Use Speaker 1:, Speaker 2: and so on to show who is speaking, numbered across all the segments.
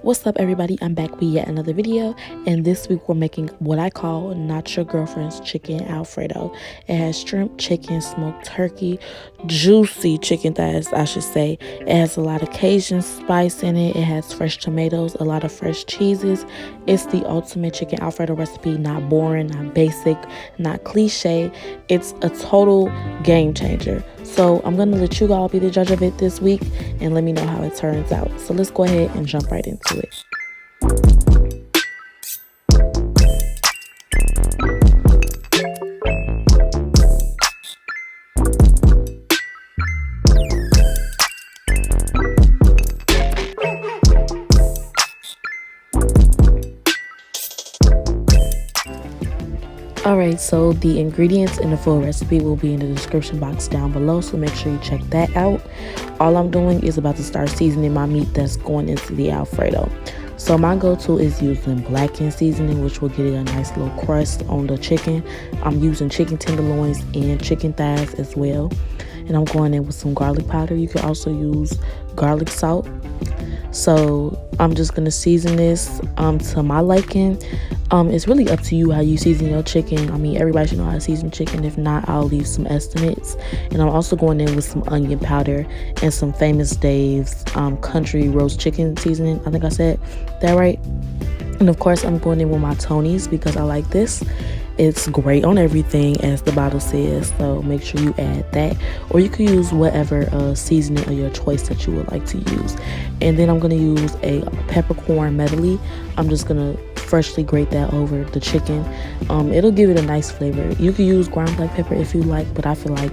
Speaker 1: What's up, everybody? I'm back with yet another video, and this week we're making what I call not your girlfriend's chicken Alfredo. It has shrimp, chicken, smoked turkey, juicy chicken thighs, I should say. It has a lot of Cajun spice in it. It has fresh tomatoes, a lot of fresh cheeses. It's the ultimate chicken Alfredo recipe, not boring, not basic, not cliche. It's a total game changer. So I'm gonna let you all be the judge of it this week and let me know how it turns out. So let's go ahead and jump right into it. Alright, so the ingredients and the full recipe will be in the description box down below, so make sure you check that out. All I'm doing is about to start seasoning my meat that's going into the Alfredo. So my go-to is using Blackened seasoning, which will get it a nice little crust on the chicken. I'm using chicken tenderloins and chicken thighs as well. And I'm going in with some garlic powder. You can also use garlic salt. So I'm just going to season this to my liking. It's really up to you how you season your chicken. I mean, everybody should know how to season chicken. If not, I'll leave some estimates. And I'm also going in with some onion powder and some Famous Dave's country roast chicken seasoning. I think I said that right. And of course, I'm going in with my Tony's because I like this. It's great on everything, as the bottle says, so make sure you add that. Or you can use whatever seasoning of your choice that you would like to use. And then I'm going to use a peppercorn medley. I'm just going to freshly grate that over the chicken. It'll give it a nice flavor. You can use ground black pepper if you like, but I feel like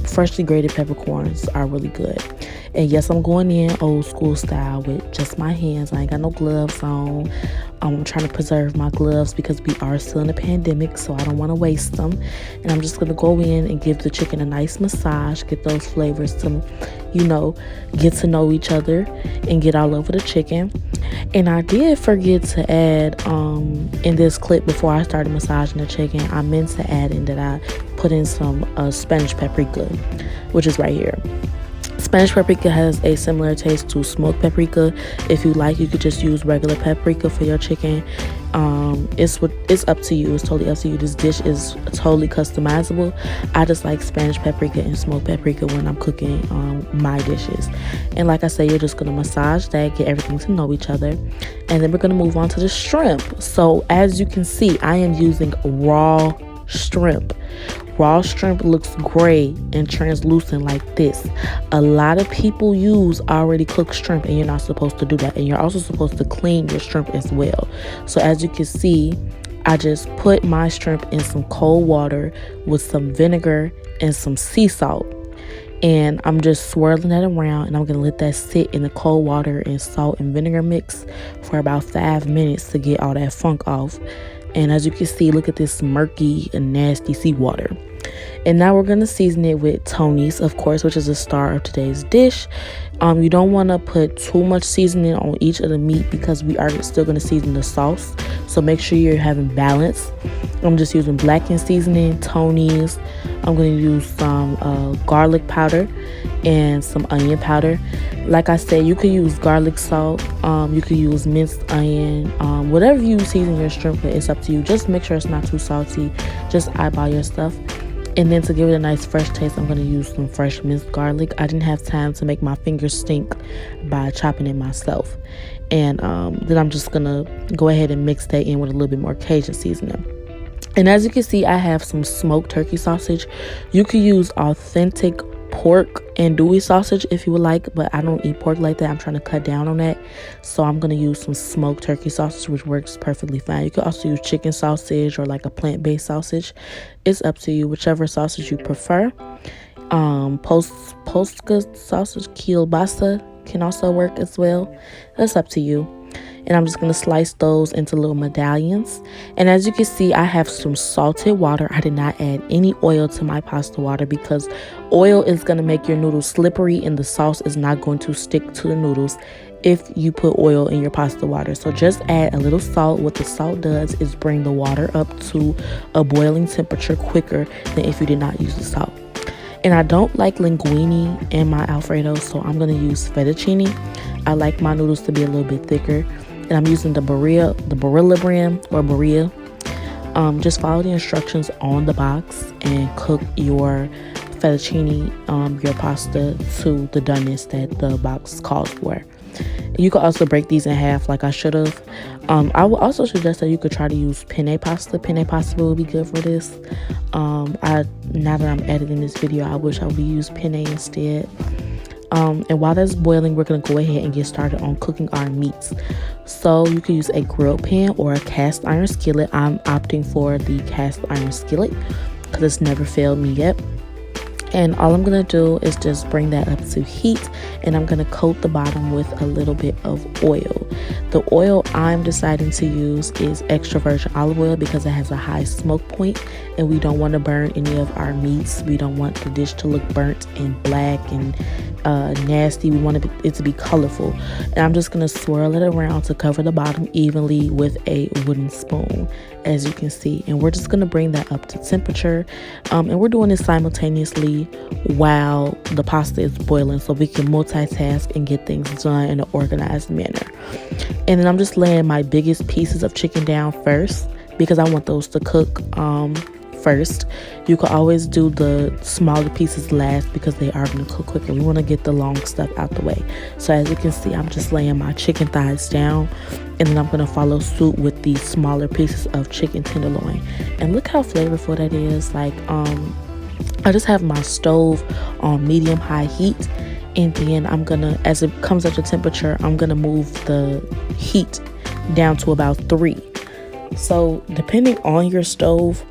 Speaker 1: freshly grated peppercorns are really good. And yes, I'm going in old school style with just my hands. I ain't got no gloves on. I'm trying to preserve my gloves because we are still in a pandemic, so I don't want to waste them. And I'm just going to go in and give the chicken a nice massage, get those flavors to, get to know each other and get all over the chicken. And I did forget to add in this clip before I started massaging the chicken, I meant to add in that I put in some Spanish paprika, which is right here. Spanish paprika has a similar taste to smoked paprika. If you like, you could just use regular paprika for your chicken. It's up to you. It's totally up to you. This dish is totally customizable. I just like Spanish paprika and smoked paprika when I'm cooking my dishes. And like I say, you're just gonna massage that, get everything to know each other, and then we're gonna move on to the shrimp. So as you can see, I am using raw shrimp. Raw shrimp looks gray and translucent like this. A lot of people use already cooked shrimp, and you're not supposed to do that. And you're also supposed to clean your shrimp as well. So as you can see, I just put my shrimp in some cold water with some vinegar and some sea salt. And I'm just swirling that around, and I'm going to let that sit in the cold water and salt and vinegar mix for about 5 minutes to get all that funk off. And as you can see, look at this murky and nasty seawater. And now we're going to season it with Tony's, of course, which is the star of today's dish. You don't want to put too much seasoning on each of the meat because we are still going to season the sauce. So make sure you're having balance. I'm just using Blackened seasoning, Tony's. I'm going to use some garlic powder and some onion powder. Like I said, you could use garlic salt. You could use minced onion. Whatever you season your shrimp with, it's up to you. Just make sure it's not too salty. Just eyeball your stuff. And then to give it a nice fresh taste, I'm going to use some fresh minced garlic. I didn't have time to make my fingers stink by chopping it myself. And then I'm just going to go ahead and mix that in with a little bit more Cajun seasoning. And as you can see, I have some smoked turkey sausage. You could use authentic pork andouille sausage if you would like, but I don't eat pork like that. I'm trying to cut down on that, so I'm going to use some smoked turkey sausage, which works perfectly fine. You could also use chicken sausage or like a plant-based sausage. It's up to you, whichever sausage you prefer. Polska sausage, kielbasa can also work as well. That's up to you. And I'm just going to slice those into little medallions. And as you can see, I have some salted water. I did not add any oil to my pasta water because oil is going to make your noodles slippery and the sauce is not going to stick to the noodles if you put oil in your pasta water. So just add a little salt. What the salt does is bring the water up to a boiling temperature quicker than if you did not use the salt. And I don't like linguine in my Alfredo, so I'm going to use fettuccine. I like my noodles to be a little bit thicker. And I'm using the Barilla brand, or Barilla. Just follow the instructions on the box and cook your fettuccine, your pasta, to the doneness that the box calls for. You could also break these in half like I should have. I would also suggest that you could try to use penne pasta. Penne pasta will be good for this. Now that I'm editing this video, I wish I would use penne instead. And while that's boiling, we're going to go ahead and get started on cooking our meats. So you can use a grilled pan or a cast iron skillet. I'm opting for the cast iron skillet because it's never failed me yet. And all I'm going to do is just bring that up to heat, and I'm going to coat the bottom with a little bit of oil. The oil I'm deciding to use is extra virgin olive oil because it has a high smoke point, and we don't want to burn any of our meats. We don't want the dish to look burnt and black and nasty. We want it to be colorful. And I'm just going to swirl it around to cover the bottom evenly with a wooden spoon, as you can see. And we're just going to bring that up to temperature. And we're doing this simultaneously while the pasta is boiling, so we can multitask and get things done in an organized manner. And then I'm just laying my biggest pieces of chicken down first because I want those to cook first. You can always do the smaller pieces last because they are going to cook quicker. We want to get the long stuff out the way. So as you can see, I'm just laying my chicken thighs down, and then I'm going to follow suit with the smaller pieces of chicken tenderloin. And look how flavorful that is. Like I just have my stove on medium high heat, and then I'm gonna, as it comes up to temperature, I'm gonna move the heat down to about 3. So depending on your stove,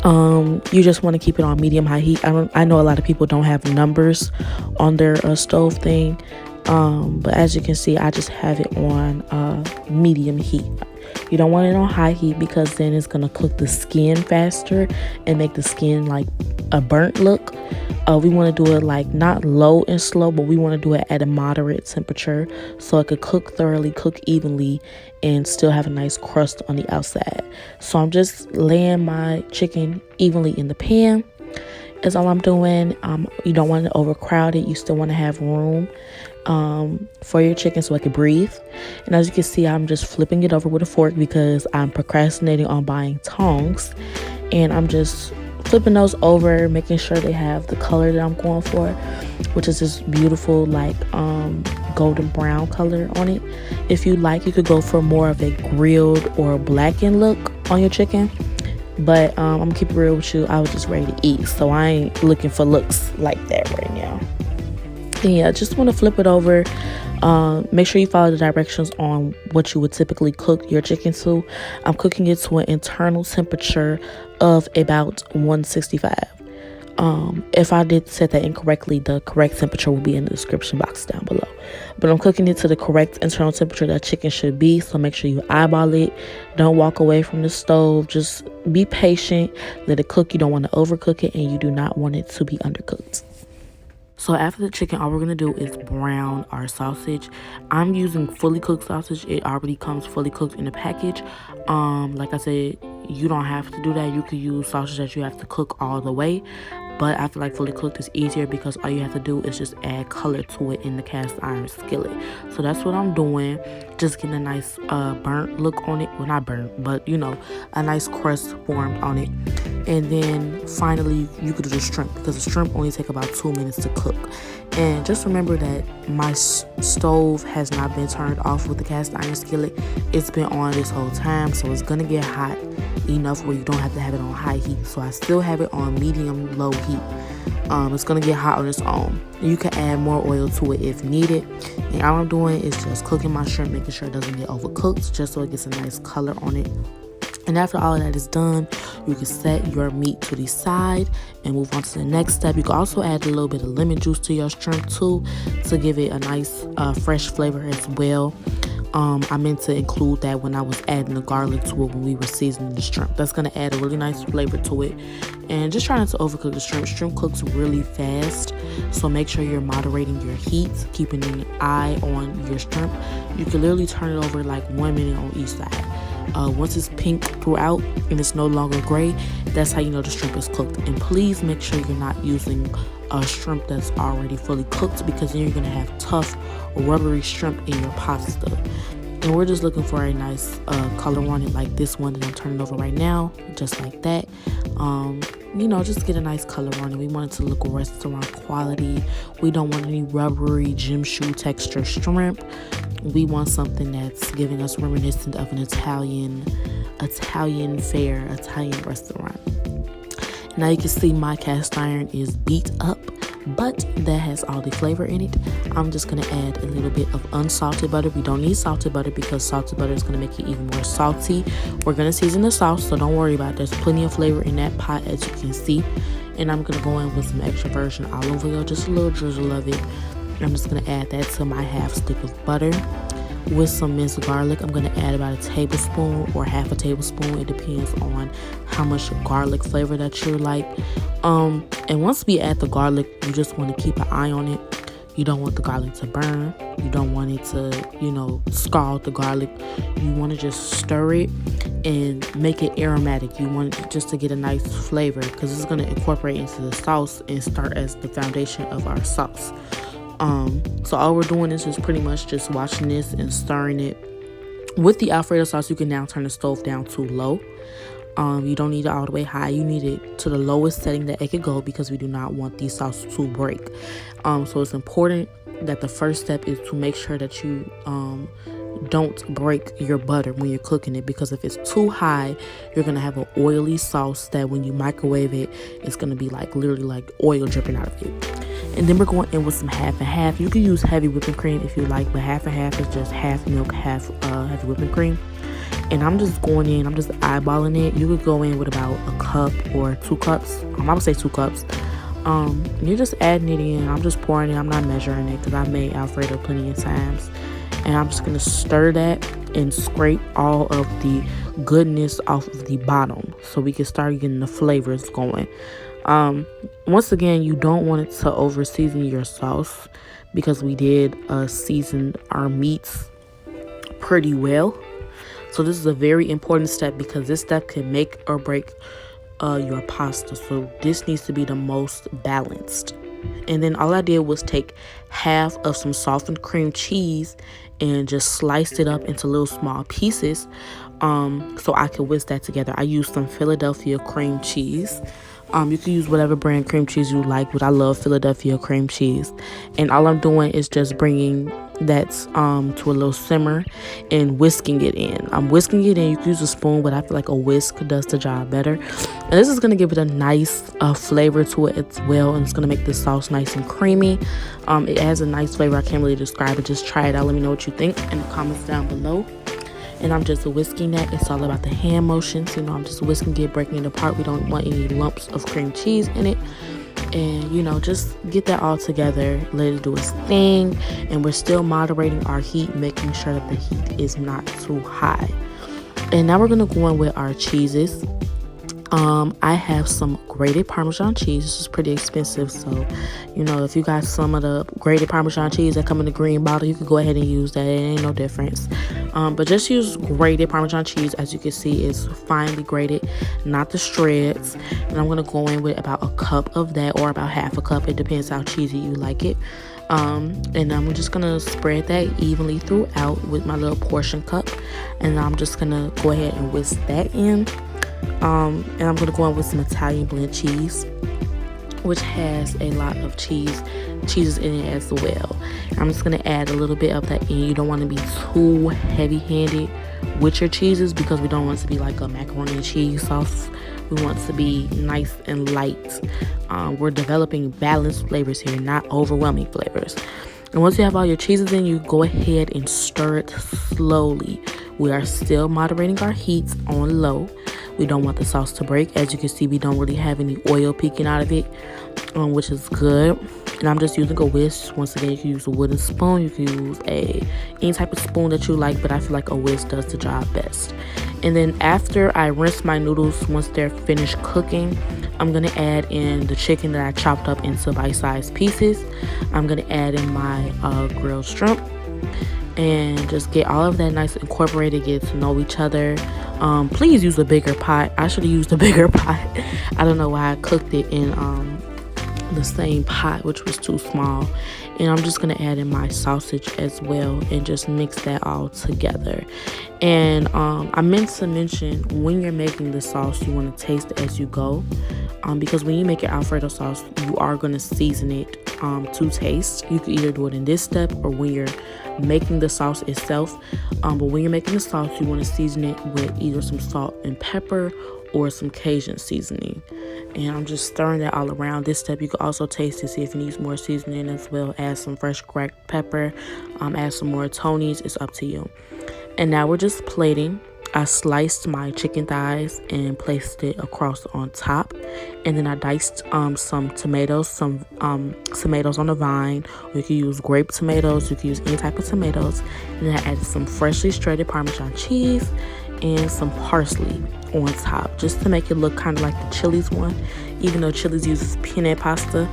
Speaker 1: you just want to keep it on medium high heat. I know a lot of people don't have numbers on their stove thing, but as you can see, I just have it on medium heat. You don't want it on high heat because then it's gonna cook the skin faster and make the skin like a burnt look. We want to do it like not low and slow, but we want to do it at a moderate temperature so it could cook thoroughly, cook evenly, and still have a nice crust on the outside. So I'm just laying my chicken evenly in the pan is all I'm doing. You don't want to overcrowd it. You still want to have room for your chicken so it can breathe. And as you can see, I'm just flipping it over with a fork because I'm procrastinating on buying tongs, and I'm just flipping those over, making sure they have the color that I'm going for, which is this beautiful like golden brown color on it. If you like, you could go for more of a grilled or blackened look on your chicken, but I'm gonna keep it real with you. I was just ready to eat, so I ain't looking for looks like that right now. And yeah, just want to flip it over. Make sure you follow the directions on what you would typically cook your chicken to. I'm cooking it to an internal temperature of about 165. If I did set that incorrectly, the correct temperature will be in the description box down below. But I'm cooking it to the correct internal temperature that chicken should be, so make sure you eyeball it. Don't walk away from the stove. Just be patient. Let it cook. You don't want to overcook it, and you do not want it to be undercooked. So after the chicken, all we're going to do is brown our sausage. I'm using fully cooked sausage. It already comes fully cooked in the package. Like I said, you don't have to do that. You could use sausage that you have to cook all the way. But I feel like fully cooked is easier because all you have to do is just add color to it in the cast iron skillet. So that's what I'm doing. Just getting a nice burnt look on it. Well, not burnt, but you know, a nice crust formed on it. And then finally you could do the shrimp because the shrimp only take about 2 minutes to cook. And just remember that my stove has not been turned off with the cast iron skillet. It's been on this whole time, so it's gonna get hot enough where you don't have to have it on high heat. So I still have it on medium low heat. It's gonna get hot on its own. You can add more oil to it if needed. And all I'm doing is just cooking my shrimp, making sure it doesn't get overcooked, just so it gets a nice color on it. And after all of that is done, you can set your meat to the side and move on to the next step. You can also add a little bit of lemon juice to your shrimp too to give it a nice fresh flavor as well. I meant to include that when I was adding the garlic to it when we were seasoning the shrimp. That's going to add a really nice flavor to it. And just try not to overcook the shrimp. Shrimp cooks really fast, so make sure you're moderating your heat, keeping an eye on your shrimp. You can literally turn it over like 1 minute on each side. Once it's pink throughout and it's no longer gray, that's how you know the shrimp is cooked. And please make sure you're not using a shrimp that's already fully cooked, because then you're going to have tough or rubbery shrimp in your pasta. And we're just looking for a nice color on it, like this one that I'm turning over right now, just like that. Just get a nice color on it. We want it to look restaurant quality. We don't want any rubbery gym shoe texture shrimp. We want something that's giving us reminiscent of an Italian fare, Italian restaurant. Now you can see my cast iron is beat up, but that has all the flavor in it. I'm just going to add a little bit of unsalted butter. We don't need salted butter because salted butter is going to make it even more salty. We're going to season the sauce, so don't worry about it. There's plenty of flavor in that pot, as you can see. And I'm going to go in with some extra virgin olive oil, just a little drizzle of it. I'm just going to add that to my half stick of butter. With some minced garlic, I'm going to add about a tablespoon or half a tablespoon. It depends on how much garlic flavor that you like. And once we add the garlic, you just want to keep an eye on it. You don't want the garlic to burn. You don't want it to, scald the garlic. You want to just stir it and make it aromatic. You want it just to get a nice flavor, because it's going to incorporate into the sauce and start as the foundation of our sauce. So all we're doing is just pretty much just watching this and stirring it. With the Alfredo sauce, you can now turn the stove down to low. You don't need it all the way high. You need it to the lowest setting that it could go, because we do not want the sauce to break. So it's important that the first step is to make sure that you don't break your butter when you're cooking it, because if it's too high, you're gonna have an oily sauce that when you microwave it, it's gonna be literally like oil dripping out of it. And then we're going in with some half and half. You can use heavy whipping cream if you like, but half and half is just half milk, half heavy whipping cream. And I'm just going in, I'm just eyeballing it. You could go in with about a cup or 2 cups. I would say 2 cups. You're just adding it in. I'm just pouring it. I'm not measuring it, because I made Alfredo plenty of times. And I'm just going to stir that and scrape all of the goodness off of the bottom, so we can start getting the flavors going. Once again, you don't want it to over season your sauce, because we did season our meats pretty well. So this is a very important step, because this step can make or break your pasta. So this needs to be the most balanced. And then all I did was take half of some softened cream cheese and just sliced it up into little small pieces, so I could whisk that together. I used some Philadelphia cream cheese. You can use whatever brand cream cheese you like, but I love Philadelphia cream cheese. And all I'm doing is just bringing that to a little simmer and whisking it in. I'm whisking it in. You can use a spoon, but I feel like a whisk does the job better. And this is going to give it a nice flavor to it as well, and it's going to make the sauce nice and creamy. It has a nice flavor. I can't really describe it. Just try it out. Let me know what you think in the comments down below. And I'm just whisking that. It's all about the hand motions. I'm just whisking it, breaking it apart. We don't want any lumps of cream cheese in it. And, just get that all together. Let it do its thing. And we're still moderating our heat, making sure that the heat is not too high. And now we're going to go in with our cheeses. I have some grated Parmesan cheese. This is pretty expensive, so if you got some of the grated Parmesan cheese that come in the green bottle, you could go ahead and use that. It ain't no difference. But just use grated Parmesan cheese. As you can see, it's finely grated, not the shreds. And I'm gonna go in with about a cup of that, or about half a cup. It depends how cheesy you like it. And I'm just gonna spread that evenly throughout with my little portion cup, and I'm just gonna go ahead and whisk that in. And I'm gonna go in with some Italian blend cheese, which has a lot of cheeses in it as well. I'm just gonna add a little bit of that in. You don't want to be too heavy-handed with your cheeses, because we don't want it to be like a macaroni and cheese sauce. We want it to be nice and light. We're developing balanced flavors here, not overwhelming flavors. And once you have all your cheeses in, you go ahead and stir it slowly. We are still moderating our heat on low. We don't want the sauce to break. As you can see, we don't really have any oil peeking out of it, which is good. And I'm just using a whisk. Once again, you can use a wooden spoon. You can use any type of spoon that you like, but I feel like a whisk does the job best. And then after I rinse my noodles, once they're finished cooking, I'm going to add in the chicken that I chopped up into bite-sized pieces. I'm going to add in my grilled shrimp. and just get all of that nice incorporated, get to know each other. Please use a bigger pot. I should have used a bigger pot. I don't know why I cooked it in the same pot, which was too small. And I'm just gonna add in my sausage as well and just mix that all together. And I meant to mention, when you're making the sauce, you want to taste it as you go, because when you make your Alfredo sauce, you are going to season it to taste. You can either do it in this step or when you're making the sauce itself, but when you're making the sauce, you want to season it with either some salt and pepper or some Cajun seasoning. And I'm just stirring that all around. This step, you can also taste to see if it needs more seasoning as well. Add some fresh cracked pepper, add some more Tonys. It's up to you. And now we're just plating. I sliced my chicken thighs and placed it across on top, and then I diced some tomatoes on the vine. You can use grape tomatoes, you can use any type of tomatoes, and then I added some freshly shredded Parmesan cheese and some parsley on top, just to make it look kind of like the Chili's one, even though Chili's uses penne pasta.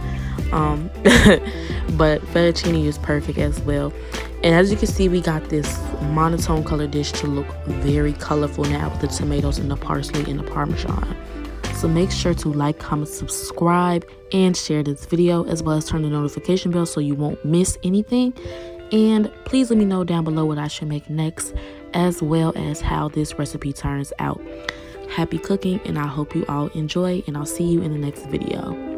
Speaker 1: But fettuccine is perfect as well. And as you can see, we got this monotone color dish to look very colorful now with the tomatoes and the parsley and the Parmesan. So make sure to like, comment, subscribe, and share this video, as well as turn the notification bell so you won't miss anything. And please let me know down below what I should make next, as well as how this recipe turns out. Happy cooking, and I hope you all enjoy, and I'll see you in the next video.